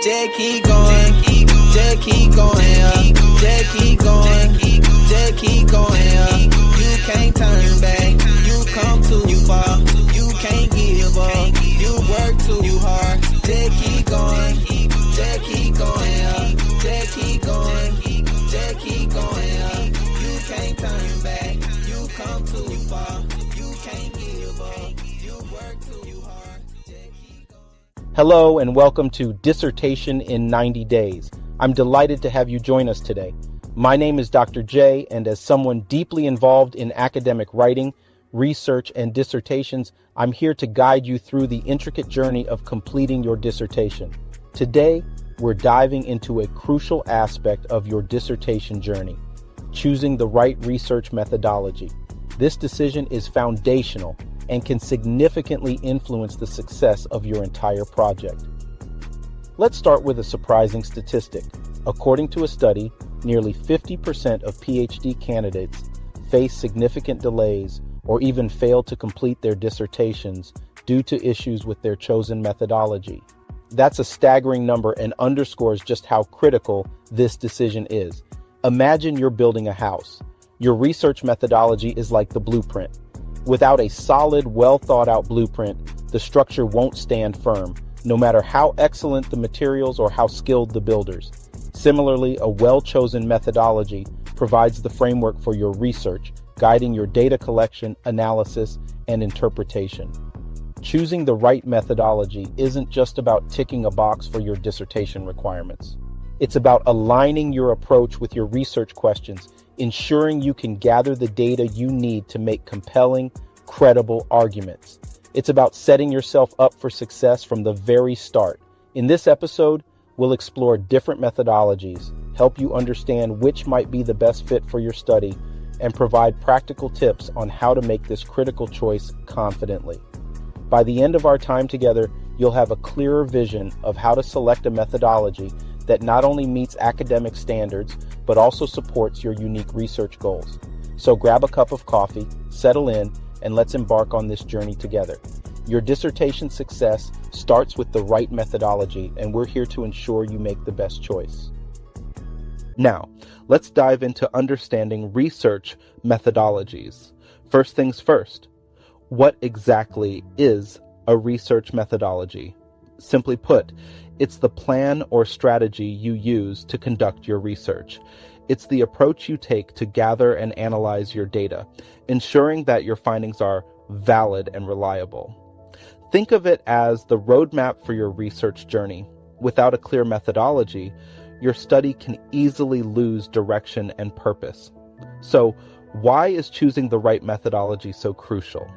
Just keep going, just keep going up, just keep going, just keep going up. You can't turn back, you come too far, you can't give up, you work too hard. Just keep going, just keep going up, just keep going, just keep going up. You can't turn back, you come too far, you can't give up, you work too hard. Hello and welcome to Dissertation in 90 Days. I'm delighted to have you join us today. My name is Dr. J, and as someone deeply involved in academic writing, research, and dissertations, I'm here to guide you through the intricate journey of completing your dissertation. Today, we're diving into a crucial aspect of your dissertation journey, choosing the right research methodology. This decision is foundational and can significantly influence the success of your entire project. Let's start with a surprising statistic. According to a study, nearly 50% of PhD candidates face significant delays or even fail to complete their dissertations due to issues with their chosen methodology. That's a staggering number and underscores just how critical this decision is. Imagine you're building a house. Your research methodology is like the blueprint. Without a solid, well-thought-out blueprint, the structure won't stand firm, no matter how excellent the materials or how skilled the builders. Similarly, a well-chosen methodology provides the framework for your research, guiding your data collection, analysis, and interpretation. Choosing the right methodology isn't just about ticking a box for your dissertation requirements. It's about aligning your approach with your research questions, ensuring you can gather the data you need to make compelling, credible arguments. It's about setting yourself up for success from the very start. In this episode, we'll explore different methodologies, help you understand which might be the best fit for your study, and provide practical tips on how to make this critical choice confidently. By the end of our time together, you'll have a clearer vision of how to select a methodology that not only meets academic standards, but also supports your unique research goals. So grab a cup of coffee, settle in, and let's embark on this journey together. Your dissertation success starts with the right methodology, and we're here to ensure you make the best choice. Now, let's dive into understanding research methodologies. First things first, what exactly is a research methodology? Simply put, it's the plan or strategy you use to conduct your research. It's the approach you take to gather and analyze your data, ensuring that your findings are valid and reliable. Think of it as the roadmap for your research journey. Without a clear methodology, your study can easily lose direction and purpose. So, why is choosing the right methodology so crucial?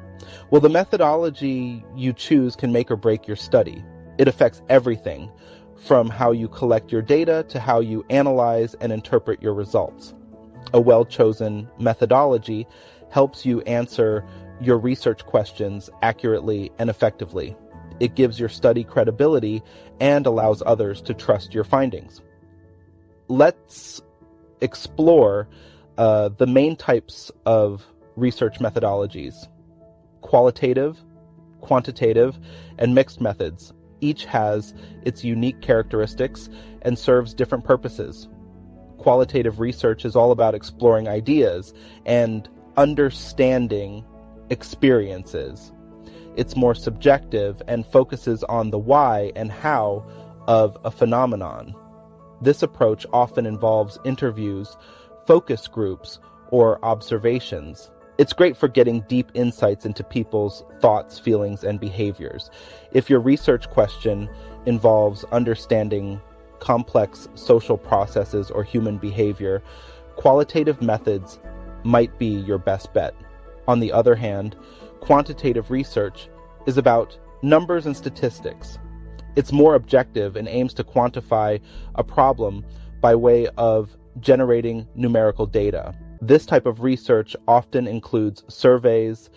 Well, the methodology you choose can make or break your study. It affects everything, from how you collect your data to how you analyze and interpret your results. A well-chosen methodology helps you answer your research questions accurately and effectively. It gives your study credibility and allows others to trust your findings. Let's explore the main types of research methodologies: qualitative, quantitative, and mixed methods. Each has its unique characteristics and serves different purposes. Qualitative research is all about exploring ideas and understanding experiences. It's more subjective and focuses on the why and how of a phenomenon. This approach often involves interviews, focus groups, or observations. It's great for getting deep insights into people's thoughts, feelings, and behaviors. If your research question involves understanding complex social processes or human behavior, qualitative methods might be your best bet. On the other hand, quantitative research is about numbers and statistics. It's more objective and aims to quantify a problem by way of generating numerical data. This type of research often includes surveys,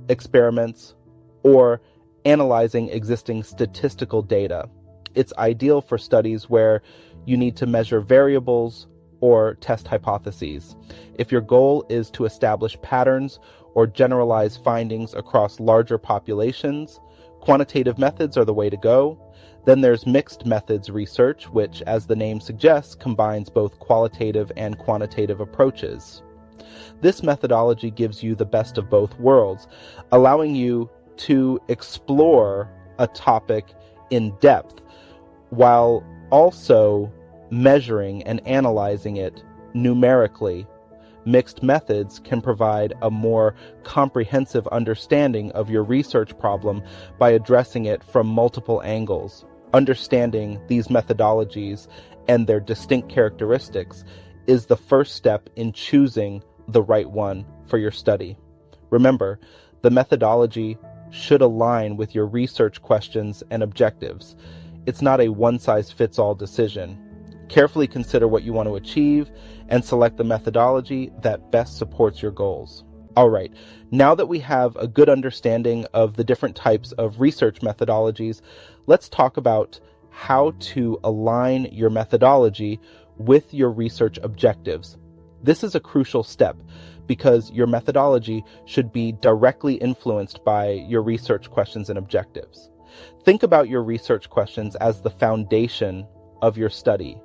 experiments, or analyzing existing statistical data. It's ideal for studies where you need to measure variables or test hypotheses. If your goal is to establish patterns or generalize findings across larger populations, quantitative methods are the way to go. Then there's mixed methods research, which, as the name suggests, combines both qualitative and quantitative approaches. This methodology gives you the best of both worlds, allowing you to explore a topic in depth while also measuring and analyzing it numerically. Mixed methods can provide a more comprehensive understanding of your research problem by addressing it from multiple angles. Understanding these methodologies and their distinct characteristics is the first step in choosing the right one for your study. Remember, the methodology should align with your research questions and objectives. It's not a one-size-fits-all decision. Carefully consider what you want to achieve and select the methodology that best supports your goals. All right, now that we have a good understanding of the different types of research methodologies, let's talk about how to align your methodology with your research objectives. This is a crucial step because your methodology should be directly influenced by your research questions and objectives. Think about your research questions as the foundation of your study.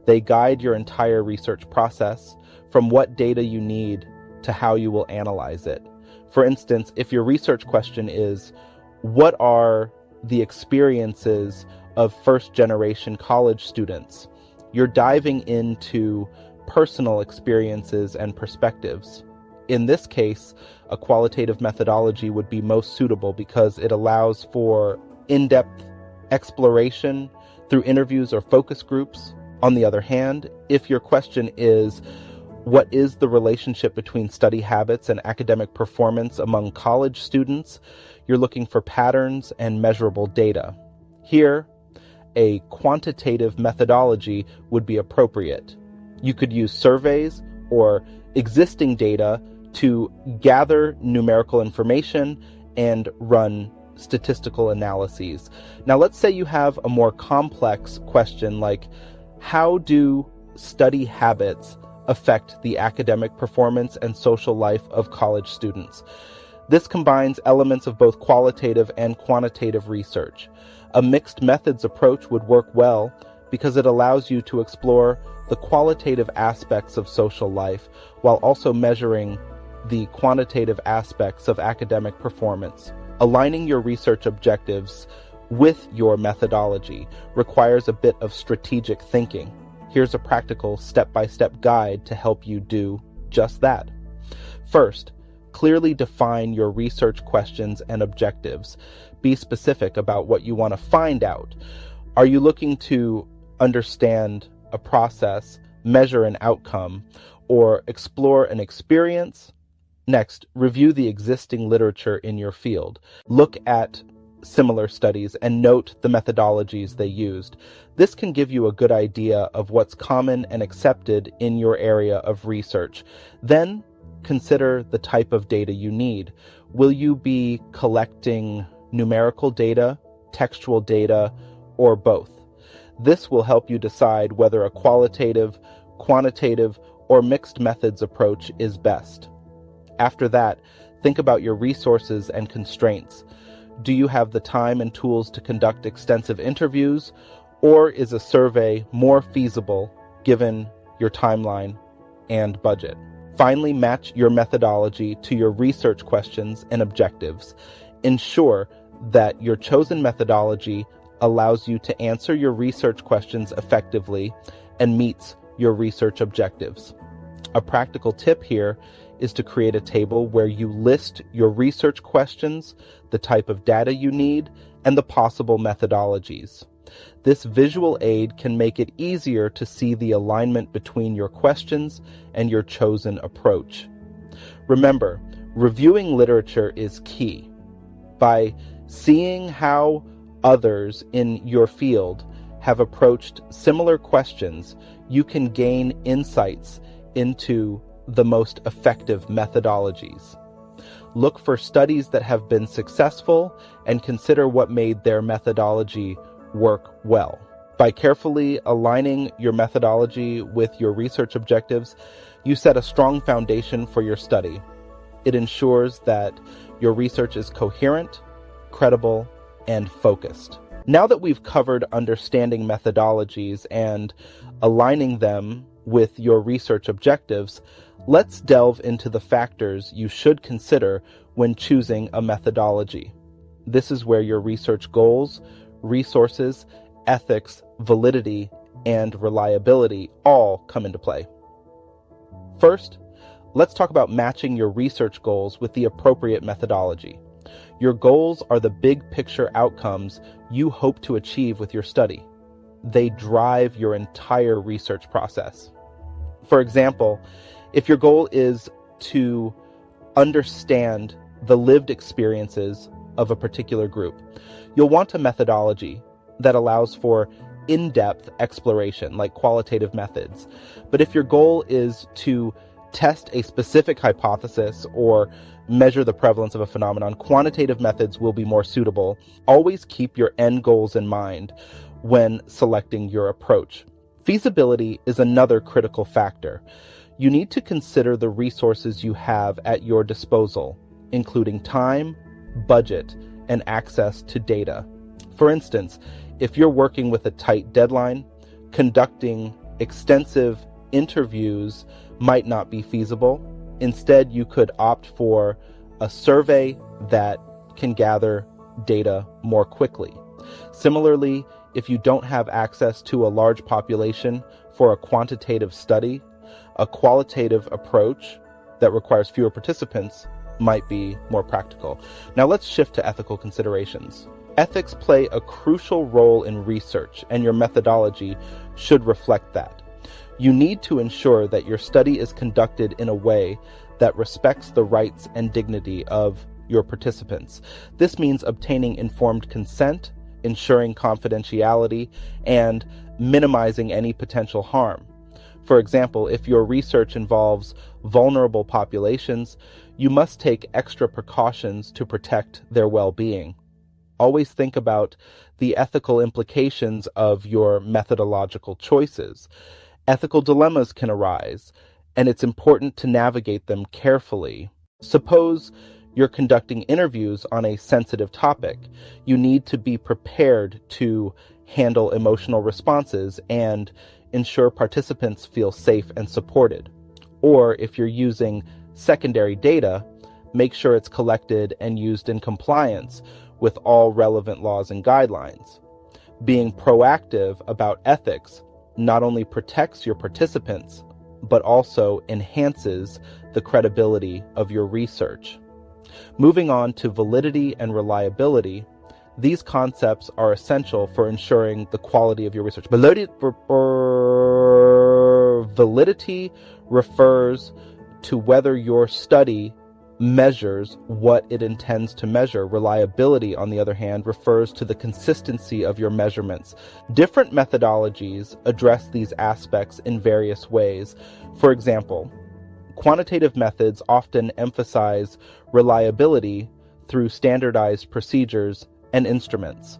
They guide your entire research process, from what data you need to how you will analyze it. For instance, if your research question is, what are the experiences of first-generation college students? You're diving into personal experiences and perspectives. In this case, a qualitative methodology would be most suitable because it allows for in-depth exploration through interviews or focus groups. On the other hand, if your question is, what is the relationship between study habits and academic performance among college students? You're looking for patterns and measurable data. Here, a quantitative methodology would be appropriate. You could use surveys or existing data to gather numerical information and run statistical analyses. Now, let's say you have a more complex question like, how do study habits affect the academic performance and social life of college students? This combines elements of both qualitative and quantitative research. A mixed methods approach would work well because it allows you to explore the qualitative aspects of social life while also measuring the quantitative aspects of academic performance. Aligning your research objectives with your methodology requires a bit of strategic thinking. Here's a practical step-by-step guide to help you do just that. First, clearly define your research questions and objectives. Be specific about what you want to find out. Are you looking to understand a process, measure an outcome, or explore an experience? Next, review the existing literature in your field. Look at similar studies and note the methodologies they used. This can give you a good idea of what's common and accepted in your area of research. Then consider the type of data you need. Will you be collecting numerical data, textual data, or both? This will help you decide whether a qualitative, quantitative, or mixed methods approach is best. After that, think about your resources and constraints. Do you have the time and tools to conduct extensive interviews, or is a survey more feasible given your timeline and budget? Finally, match your methodology to your research questions and objectives. Ensure that your chosen methodology allows you to answer your research questions effectively and meets your research objectives. A practical tip here is to create a table where you list your research questions, the type of data you need, and the possible methodologies. This visual aid can make it easier to see the alignment between your questions and your chosen approach. Remember, reviewing literature is key. By seeing how others in your field have approached similar questions, you can gain insights into the most effective methodologies. Look for studies that have been successful and consider what made their methodology work well. By carefully aligning your methodology with your research objectives, you set a strong foundation for your study. It ensures that your research is coherent, credible, and focused. Now that we've covered understanding methodologies and aligning them with your research objectives, let's delve into the factors you should consider when choosing a methodology. This is where your research goals, resources, ethics, validity, and reliability all come into play. First, let's talk about matching your research goals with the appropriate methodology. Your goals are the big picture outcomes you hope to achieve with your study. They drive your entire research process. For example, if your goal is to understand the lived experiences of a particular group, you'll want a methodology that allows for in-depth exploration, like qualitative methods. But if your goal is to test a specific hypothesis or measure the prevalence of a phenomenon, quantitative methods will be more suitable. Always keep your end goals in mind when selecting your approach. Feasibility is another critical factor. You need to consider the resources you have at your disposal, including time, budget, and access to data. For instance, if you're working with a tight deadline, conducting extensive interviews might not be feasible. Instead, you could opt for a survey that can gather data more quickly. Similarly, if you don't have access to a large population for a quantitative study, a qualitative approach that requires fewer participants might be more practical. Now let's shift to ethical considerations. Ethics play a crucial role in research, and your methodology should reflect that. You need to ensure that your study is conducted in a way that respects the rights and dignity of your participants. This means obtaining informed consent, ensuring confidentiality, and minimizing any potential harm. For example, if your research involves vulnerable populations, you must take extra precautions to protect their well-being. Always think about the ethical implications of your methodological choices. Ethical dilemmas can arise, and it's important to navigate them carefully. Suppose you're conducting interviews on a sensitive topic. You need to be prepared to handle emotional responses and ensure participants feel safe and supported. Or if you're using secondary data, make sure it's collected and used in compliance with all relevant laws and guidelines. Being proactive about ethics not only protects your participants, but also enhances the credibility of your research. Moving on to validity and reliability, these concepts are essential for ensuring the quality of your research. Validity refers to whether your study measures what it intends to measure. Reliability, on the other hand, refers to the consistency of your measurements. Different methodologies address these aspects in various ways. For example, quantitative methods often emphasize reliability through standardized procedures and instruments.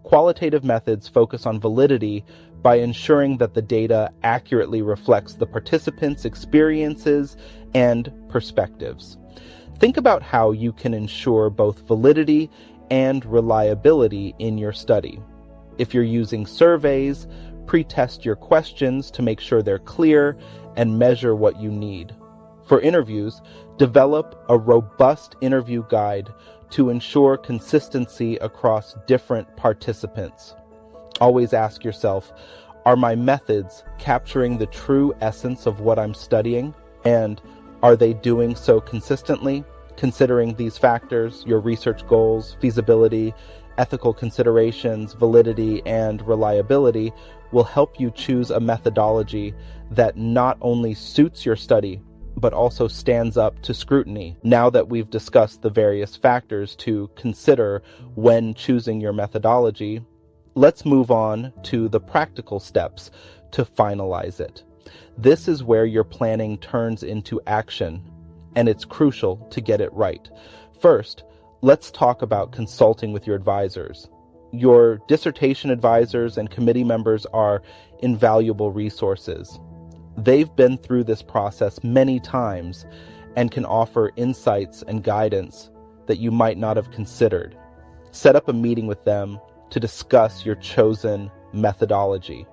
Qualitative methods focus on validity by ensuring that the data accurately reflects the participants' experiences and perspectives. Think about how you can ensure both validity and reliability in your study. If you're using surveys, pre-test your questions to make sure they're clear and measure what you need. For interviews, develop a robust interview guide to ensure consistency across different participants. Always ask yourself, are my methods capturing the true essence of what I'm studying? And are they doing so consistently? Considering these factors, your research goals, feasibility, ethical considerations, validity, and reliability will help you choose a methodology that not only suits your study, but also stands up to scrutiny. Now that we've discussed the various factors to consider when choosing your methodology, let's move on to the practical steps to finalize it. This is where your planning turns into action, and it's crucial to get it right. First, let's talk about consulting with your advisors. Your dissertation advisors and committee members are invaluable resources. They've been through this process many times and can offer insights and guidance that you might not have considered. Set up a meeting with them to discuss your chosen methodology.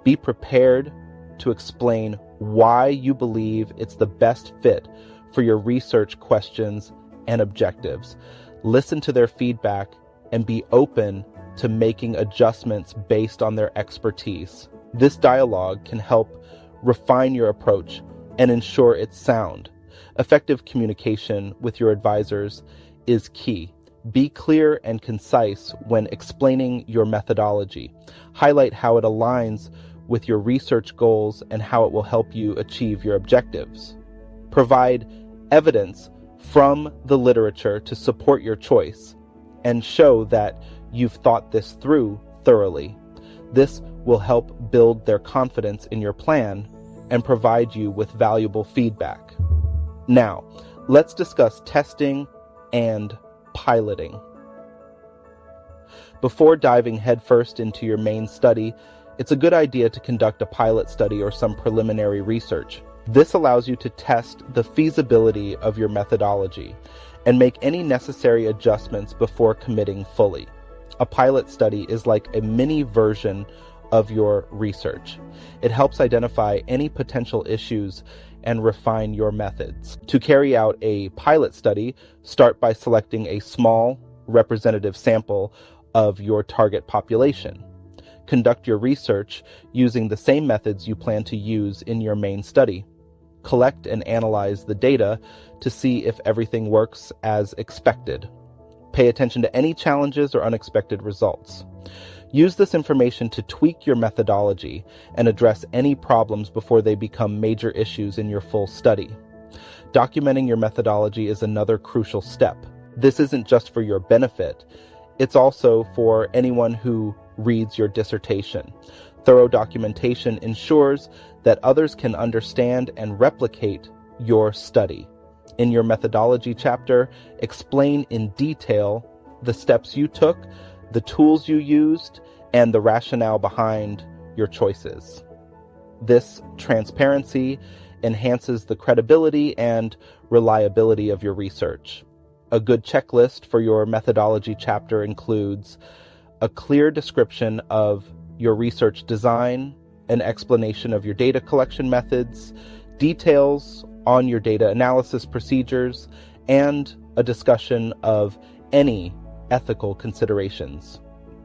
Be prepared to explain why you believe it's the best fit for your research questions and objectives. Listen to their feedback and be open to making adjustments based on their expertise. This dialogue can help refine your approach and ensure it's sound. Effective communication with your advisors is key. Be clear and concise when explaining your methodology. Highlight how it aligns with your research goals and how it will help you achieve your objectives. Provide evidence from the literature to support your choice and show that you've thought this through thoroughly. This will help build their confidence in your plan and provide you with valuable feedback. Now, let's discuss testing and piloting. Before diving headfirst into your main study, it's a good idea to conduct a pilot study or some preliminary research. This allows you to test the feasibility of your methodology and make any necessary adjustments before committing fully. A pilot study is like a mini version of your research. It helps identify any potential issues and refine your methods. To carry out a pilot study, start by selecting a small representative sample of your target population. Conduct your research using the same methods you plan to use in your main study. Collect and analyze the data to see if everything works as expected. Pay attention to any challenges or unexpected results. Use this information to tweak your methodology and address any problems before they become major issues in your full study. Documenting your methodology is another crucial step. This isn't just for your benefit, it's also for anyone who reads your dissertation. Thorough documentation ensures that others can understand and replicate your study. In your methodology chapter, explain in detail the steps you took, the tools you used, and the rationale behind your choices. This transparency enhances the credibility and reliability of your research. A good checklist for your methodology chapter includes a clear description of your research design, an explanation of your data collection methods, details on your data analysis procedures, and a discussion of any ethical considerations.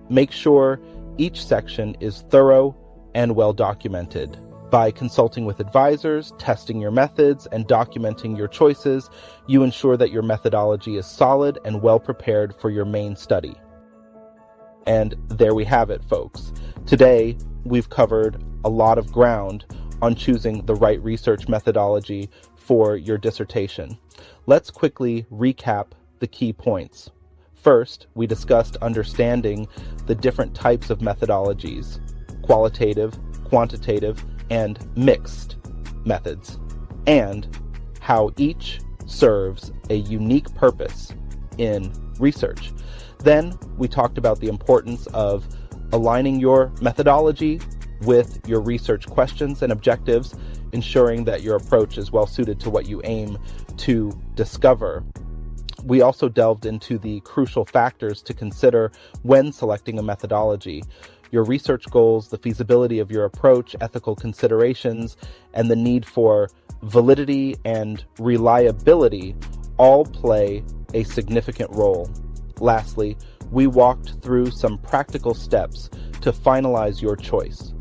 Make sure each section is thorough and well documented. By consulting with advisors, testing your methods, and documenting your choices, you ensure that your methodology is solid and well prepared for your main study. And there we have it, folks. Today, we've covered a lot of ground on choosing the right research methodology for your dissertation. Let's quickly recap the key points. First, we discussed understanding the different types of methodologies: qualitative, quantitative, and mixed methods, and how each serves a unique purpose in research. Then we talked about the importance of aligning your methodology with your research questions and objectives, ensuring that your approach is well suited to what you aim to discover. We also delved into the crucial factors to consider when selecting a methodology: your research goals, the feasibility of your approach, ethical considerations, and the need for validity and reliability all play a significant role. Lastly, we walked through some practical steps to finalize your choice.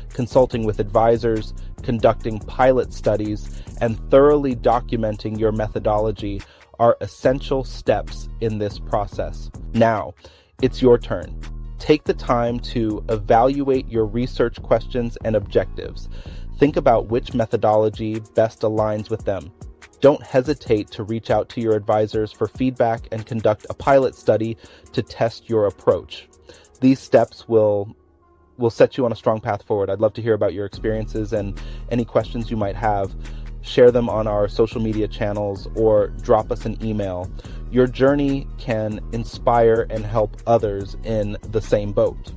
Consulting with advisors, conducting pilot studies, and thoroughly documenting your methodology are essential steps in this process. Now, it's your turn. Take the time to evaluate your research questions and objectives. Think about which methodology best aligns with them. Don't hesitate to reach out to your advisors for feedback and conduct a pilot study to test your approach. These steps will set you on a strong path forward. I'd love to hear about your experiences and any questions you might have. Share them on our social media channels or drop us an email. Your journey can inspire and help others in the same boat.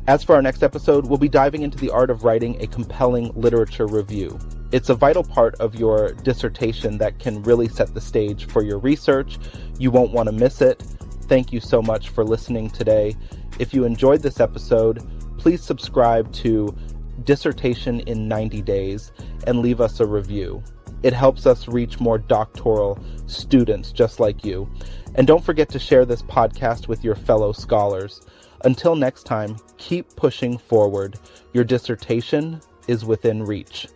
As for our next episode, we'll be diving into the art of writing a compelling literature review. It's a vital part of your dissertation that can really set the stage for your research. You won't want to miss it. thank you so much for listening today. If you enjoyed this episode, please subscribe to Dissertation in 90 Days and leave us a review. It helps us reach more doctoral students just like you. And don't forget to share this podcast with your fellow scholars. Until next time, keep pushing forward. Your dissertation is within reach.